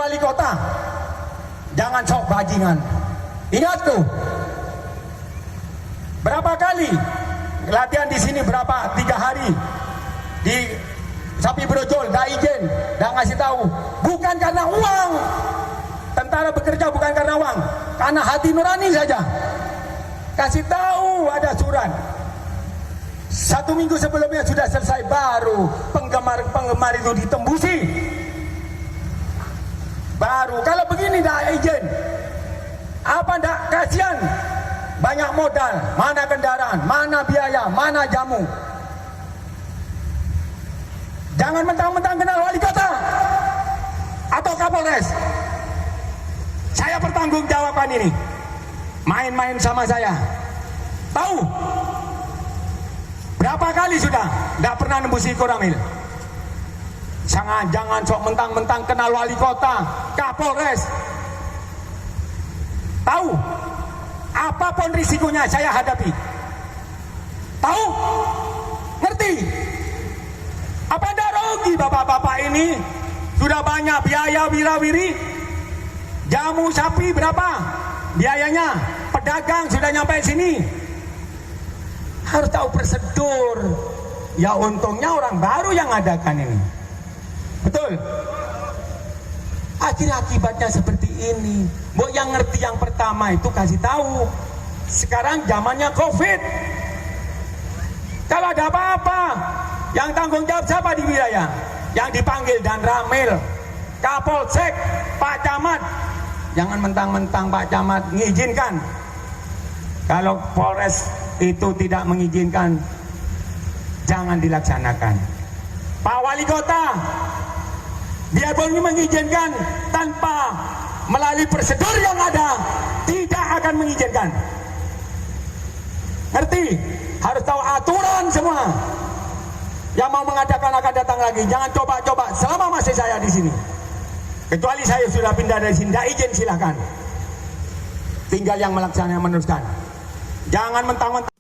wali kota, jangan sok bajingan. Ingat tuh, berapa kali latihan di sini, berapa 3 hari di Sapi Brojol, dah izin, dah ngasih tahu, bukan karena uang. Tentara bekerja bukan karena uang, karena hati nurani saja. Kasih tahu ada surat. 1 minggu sebelumnya sudah selesai, baru penggemar itu ditembusi. Baru kalau begini dah izin. Apa ndak kasihan? Banyak modal, mana kendaraan, mana biaya, mana jamu. Jangan mentang-mentang kenal wali kota atau Kapolres. Saya pertanggungjawaban ini. Main-main sama saya. Tahu berapa kali sudah tidak pernah nembusi Koramil. Jangan sok mentang-mentang kenal wali kota, Kapolres. Tahu apapun risikonya saya hadapi. Tahu? Ngerti? Apa anda rugi bapak-bapak ini? Sudah banyak biaya wirawiri. Jamu sapi berapa biayanya? Pedagang sudah nyampe sini. Harus tahu prosedur. Ya untungnya orang baru yang adakan ini. Betul? Akhirnya akibatnya seperti ini. Mbok yang ngerti yang pertama itu kasih tahu. Sekarang zamannya COVID. Kalau ada apa-apa, yang tanggung jawab siapa di wilayah? Yang dipanggil dan Ramil, Kapolsek, Pak Camat. Jangan mentang-mentang Pak Camat mengizinkan. Kalau Polres itu tidak mengizinkan, jangan dilaksanakan. Pak Wali Kota, biarpun mengizinkan tanpa melalui prosedur yang ada, tidak akan mengizinkan. Ngerti? Harus tahu aturan semua. Yang mau mengadakan akan datang lagi. Jangan coba-coba selama masih saya di sini. Kecuali saya sudah pindah dari sini, tidak izin silahkan. Tinggal yang melaksanakan meneruskan. Jangan mentang-mentang.